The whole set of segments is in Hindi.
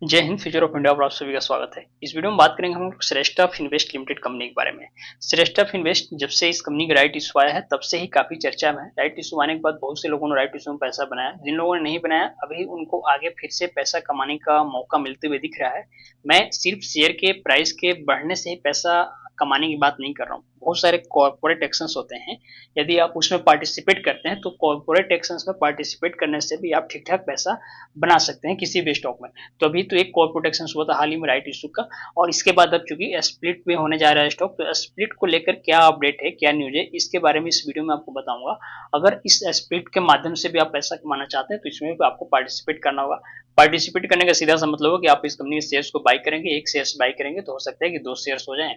जय हिंद। फ्यूचर ऑफ इंडिया पर आप सभी का स्वागत है। इस वीडियो में बात करेंगे हम लोग श्रेष्ठ ऑफ इन्वेस्ट लिमिटेड कंपनी के बारे में। श्रेष्ठ ऑफ इन्वेस्ट जब से इस कंपनी का राइट इशू आया है तब से ही काफी चर्चा में है। राइट इशू आने के बाद बहुत से लोगों ने राइट इशू में पैसा बनाया, जिन लोगों ने नहीं बनाया अभी उनको आगे फिर से पैसा कमाने का मौका मिलते हुए दिख रहा है। मैं सिर्फ शेयर के प्राइस के बढ़ने से ही पैसा कमाने की बात नहीं कर रहा हूँ। बहुत सारे कॉर्पोरेट एक्शंस होते हैं, यदि आप उसमें पार्टिसिपेट करते हैं तो कॉर्पोरेट एक्शंस में पार्टिसिपेट करने से भी आप ठीक ठाक पैसा बना सकते हैं किसी भी स्टॉक में। तो अभी तो एक कॉल प्रोटेक्शन हुआ था हाल ही में राइट इशू का, और इसके बाद अब चूंकि स्प्लिट में होने जा रहा है स्टॉक, तो स्प्लिट को लेकर क्या अपडेट है, क्या न्यूज है, इसके बारे में इस वीडियो में आपको बताऊंगा। अगर इस स्प्लिट के माध्यम से भी आप पैसा कमाना चाहते हैं तो इसमें भी आपको पार्टिसिपेट करना होगा। पार्टिसिपेट करने का सीधा सा मतलब है कि आप इस कंपनी के शेयर्स को बाई करेंगे। एक शेयर्स बाई करेंगे तो हो सकता है कि दो शेयर्स हो जाएं।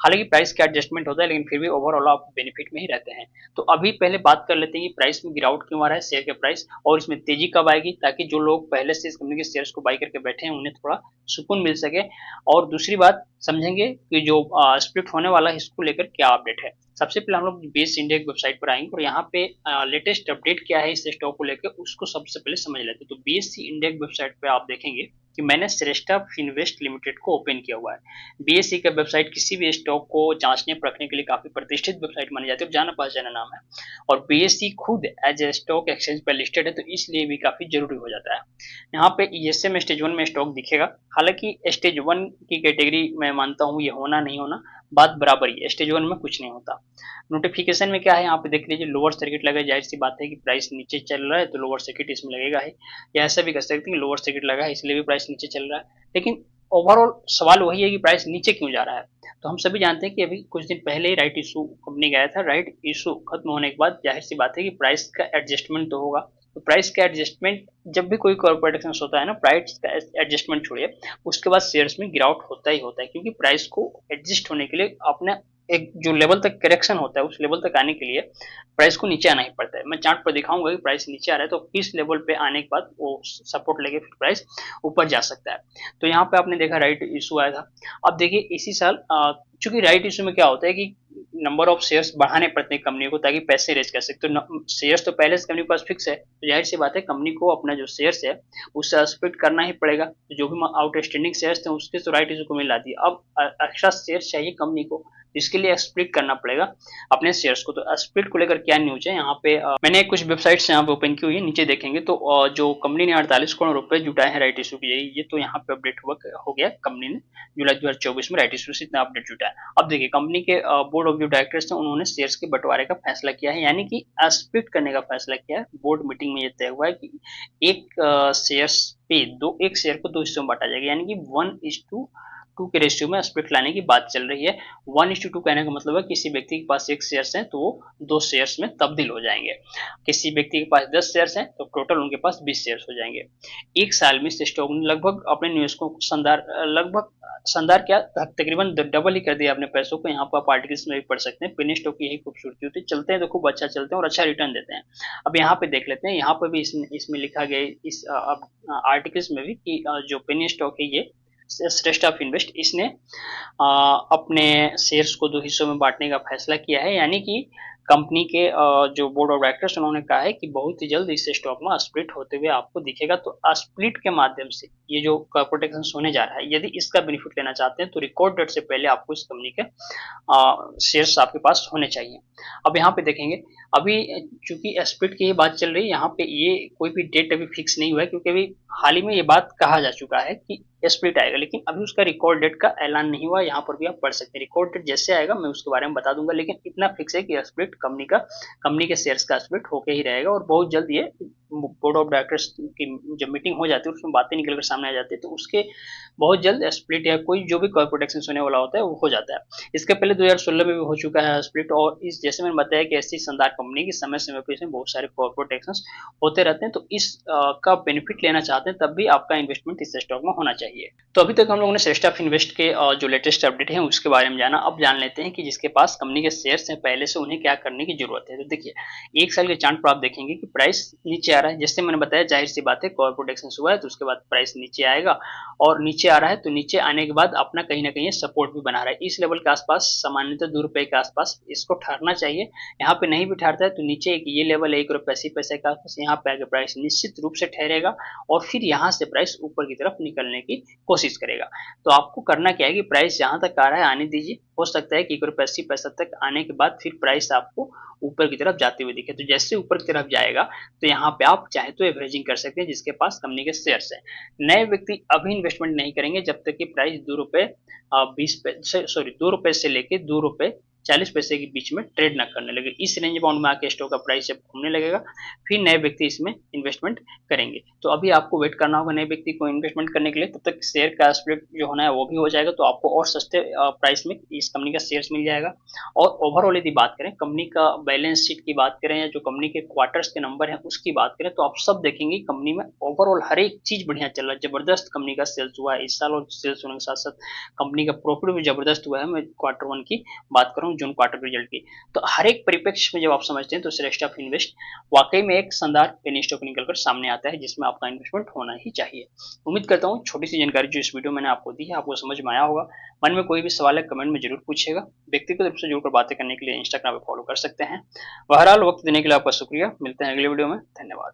हालांकि प्राइस का एडजस्टमेंट होता है लेकिन फिर भी ओवरऑल आप बेनिफिट में ही रहते हैं। तो अभी पहले बात कर लेते हैं कि प्राइस में गिरावट क्यों आ रहा है शेयर के प्राइस, और इसमें तेजी कब आएगी, ताकि जो लोग पहले से इस कंपनी के शेयर्स को बाई करके बैठे हैं उन्हें थोड़ा सुकून मिल सके। और दूसरी बात समझेंगे कि जो स्प्लिट होने वाला है इसको लेकर क्या अपडेट है। सबसे पहले हम लोग बीएसई इंडिया की वेबसाइट पर आएंगे और यहाँ पे लेटेस्ट अपडेट क्या है इस स्टॉक को लेकर उसको सबसे पहले समझ लेते हैं। तो बीएसई इंडिया की वेबसाइट पे आप देखेंगे कि मैंने श्रेष्ठा इन्वेस्ट लिमिटेड को ओपन किया हुआ है। बीएसई का वेबसाइट किसी भी स्टॉक को जांचने परखने के लिए काफी प्रतिष्ठित वेबसाइट मानी जाती है, जाना पहचाना नाम है। और बीएसई खुद एज ए स्टॉक एक्सचेंज पर लिस्टेड है, तो इसलिए भी काफी जरूरी हो जाता है। यहाँ पे ईएसएम स्टेज 1 में स्टॉक दिखेगा। हालांकि स्टेज 1 की कैटेगरी मैं मानता हूँ ये होना नहीं होना बात बराबर ही है, स्टेज 1 में कुछ नहीं होता। नोटिफिकेशन में क्या है यहाँ पे देख लीजिए, लोअर सर्किट लगा है। जाहिर सी बात है कि प्राइस नीचे चल रहा है तो लोअर सर्किट इसमें लगेगा ही, या ऐसा भी कर सकते हैं लोअर सर्किट लगा है इसलिए भी प्राइस नीचे चल रहा है। लेकिन ओवरऑल सवाल वही है कि प्राइस नीचे क्यों जा रहा है। तो हम सभी जानते हैं कि अभी कुछ दिन पहले ही राइट इशू कंपनी गया था। राइट इशू खत्म होने के बाद जाहिर सी बात है कि प्राइस का एडजस्टमेंट तो होगा। तो प्राइस का एडजस्टमेंट जब भी कोई कॉर्पोरेट एक्शन होता है ना, प्राइस का एडजस्टमेंट छोड़िए, उसके बाद शेयर्स में गिरावट होता ही होता है, क्योंकि प्राइस को एडजस्ट होने के लिए अपने एक जो लेवल तक करेक्शन होता है उस लेवल तक आने के लिए प्राइस को नीचे आना ही पड़ता है। मैं चार्ट पर दिखाऊंगा कि प्राइस नीचे आ रहा है तो किस लेवल पे आने के बाद वो सपोर्ट लेके फिर प्राइस ऊपर जा सकता है। तो यहाँ पे आपने देखा राइट इशू आया था। अब देखिए इसी साल चूंकि राइट इशू में क्या होता है कि नंबर ऑफ शेयर्स बढ़ाने पड़ते हैं कंपनी को ताकि पैसे रेज कर सकते। तो शेयर्स तो पहले से कंपनी के पास फिक्स है, तो जाहिर सी बात है कंपनी को अपना जो शेयर्स है उससे स्प्लिट करना ही पड़ेगा। तो जो भी आउटस्टैंडिंग शेयर्स थे उसके तो राइट इशू को मिल जाती है। अब एक्स्ट्रा शेयर्स चाहिए कंपनी को, इसके लिए स्प्लिट करना पड़ेगा अपने शेयर्स को। तो स्प्लिट को लेकर क्या न्यूज है यहाँ पे, मैंने कुछ वेबसाइट्स यहाँ पे ओपन की हुई है, नीचे देखेंगे तो जो कंपनी ने 48 करोड़ रुपए जुटाए हैं राइट इशू के लिए, ये तो यहाँ पे अपडेट हो गया। कंपनी ने जुलाई 2024 में राइट इशू से इतना अपडेट जुटाया। अब देखिए कंपनी के बोर्ड ऑफ जो डायरेक्टर्स हैं उन्होंने शेयर्स के बंटवारे का फैसला किया है, यानी कि स्प्लिट करने का फैसला किया है। बोर्ड मीटिंग में ये तय हुआ है कि एक शेयर्स पे दो एक शेयर को दो हिस्सों में बांटा जाएगा, यानी कि 1:2 के रेशियो में स्प्लिट लाने की बात चल रही है। 1:2 कहने का मतलब है किसी व्यक्ति के पास एक शेयर्स हैं तो वो दो शेयर्स में तब्दील हो जाएंगे। किसी व्यक्ति के पास 10 शेयर्स हैं तो टोटल उनके पास 20 शेयर्स हो जाएंगे। एक साल में स्टॉक ने लगभग अपने निवेश को शानदार क्या तकरीबन डबल ही कर दिया अपने पैसों को। यहाँ पर आप आर्टिकल्स में भी पढ़ सकते हैं। पेनी स्टॉक की यही खूबसूरती होती है, चलते हैं तो खूब अच्छा चलते हैं और अच्छा रिटर्न देते हैं। अब यहाँ पे देख लेते हैं, यहाँ पर भी इसमें लिखा गया इस आर्टिकल्स में भी कि जो पेनी स्टॉक है ये श्रेष्ठ ऑफ इन्वेस्ट, इसने अपने शेयर्स को दो हिस्सों में बांटने का फैसला किया है। यानी कि कंपनी के जो बोर्ड ऑफ डायरेक्टर्स उन्होंने कहा है कि बहुत ही जल्द इस स्टॉक में स्प्लिट होते हुए आपको दिखेगा। तो स्प्लिट के माध्यम से ये जो कॉर्पोरेट एक्शन होने जा रहा है, यदि इसका बेनिफिट लेना चाहते हैं तो रिकॉर्ड डेट से पहले आपको इस कंपनी के शेयर्स आपके पास होने चाहिए। अब यहाँ पे देखेंगे, अभी चूंकि स्प्लिट की ये बात चल रही है, यहाँ पे ये कोई भी डेट अभी फिक्स नहीं हुआ है, क्योंकि अभी हाल ही में ये बात कहा जा चुका है कि स्प्लिट आएगा, लेकिन अभी उसका रिकॉर्ड डेट का ऐलान नहीं हुआ। यहाँ पर भी आप पढ़ सकते हैं, रिकॉर्ड डेट जैसे आएगा मैं उसके बारे में बता दूंगा। लेकिन इतना फिक्स है कि स्प्लिट कंपनी के शेयर्स का स्प्लिट होके ही रहेगा, और बहुत जल्द ये बोर्ड ऑफ डायरेक्टर्स की जब मीटिंग हो जाती है उसमें बातें निकल कर सामने आ जाती है, तो उसके बहुत जल्द स्प्लिट या कोई जो भी कॉर्पोरेट एक्शन होने वाला होता है वो हो जाता है। इसके पहले 2016 में भी हो चुका है स्प्लिट, और इस जैसे मैंने बताया कि ऐसी शानदार कंपनी की समय समय पर इसमें बहुत सारे कॉर्पोरेट एक्शन होते रहते हैं। तो इस का बेनिफिट लेना चाहते हैं तब भी आपका इन्वेस्टमेंट इस स्टॉक में होना चाहिए। तो अभी तक हम लोगों ने श्रेष्ठ ऑफ इन्वेस्ट के जो लेटेस्ट अपडेट है उसके बारे में जाना। अब जान लेते हैं कि जिसके पास कंपनी के शेयर्स हैं पहले से उन्हें क्या करने की जरूरत है। तो देखिए एक साल के चार्ट पर आप देखेंगे कि प्राइस नीचे आ रहा है। जैसे मैंने बताया, जाहिर सी बात है, कॉल प्रोटेक्शन हुआ है तो उसके बाद प्राइस नीचे आएगा, और नीचे आ रहा है तो नीचे आने के बाद अपना कहीं ना कहीं सपोर्ट भी बना रहा है। इस लेवल के आसपास सामान्यतः ₹2 के आसपास इसको ठहरना चाहिए। यहाँ पे नहीं भी ठहरता है तो नीचे एक ये लेवल है ₹1.80 के आसपास, यहाँ पे आगे प्राइस निश्चित रूप से ठहरेगा और फिर यहाँ से प्राइस ऊपर की तरफ निकलने की कोशिश करेगा। तो आपको करना क्या है कि प्राइस जहां तक आ रहा है आने दीजिए। हो सकता है कि ₹1.80 तक आने के बाद फिर प्राइस आपको ऊपर की तरफ जाते हुए दिखे। तो जैसे ऊपर की तरफ जाएगा तो यहाँ पे आप चाहे तो एवरेजिंग कर सकते हैं जिसके पास कंपनी के शेयर्स हैं। नए व्यक्ति अभी इन्वेस्टमेंट नहीं करेंगे जब तक कि प्राइस ₹2 से लेके ₹2.40 के बीच में ट्रेड ना करने लगे। इस रेंज बाउंड में आके स्टॉक का प्राइस जब घूमने लगेगा फिर नए व्यक्ति इसमें इन्वेस्टमेंट करेंगे। तो अभी आपको वेट करना होगा नए व्यक्ति को इन्वेस्टमेंट करने के लिए, तब तक शेयर का स्प्लिट जो होना है वो भी हो जाएगा, तो आपको और सस्ते प्राइस में इस कंपनी का शेयर्स मिल जाएगा। और ओवरऑल यदि बात करें कंपनी का बैलेंस शीट की बात करें या जो कंपनी के क्वार्टर्स के नंबर हैं उसकी बात करें, तो आप सब देखेंगे कंपनी में ओवरऑल हर एक चीज बढ़िया चल रहा है। जबरदस्त कंपनी का सेल्स हुआ है इस साल, और सेल्स होने के साथ साथ कंपनी का प्रॉफिट भी जबरदस्त हुआ है। मैं Q1 की बात करूं, जून क्वार्टर रिजल्ट की, तो हर एक परिप्रेक्ष्य में जब आप समझते हैं तो श्रेष्ठ ऑफ इन्वेस्ट वाकई में एक शानदार पेनी स्टॉक निकलकर सामने आता है जिसमें आपका इन्वेस्टमेंट होना ही चाहिए। उम्मीद करता हूँ छोटी सी जानकारी जो इस वीडियो मैंने आपको दी है आपको समझ में आया होगा। मन में कोई भी सवाल है कमेंट में जरूर पूछिएगा। व्यक्तिगत रूप से जुड़कर बातें करने के लिए इंस्टाग्राम पे फॉलो कर सकते हैं। बहरहाल वक्त देने के लिए आपका शुक्रिया। मिलते हैं अगले वीडियो में। धन्यवाद।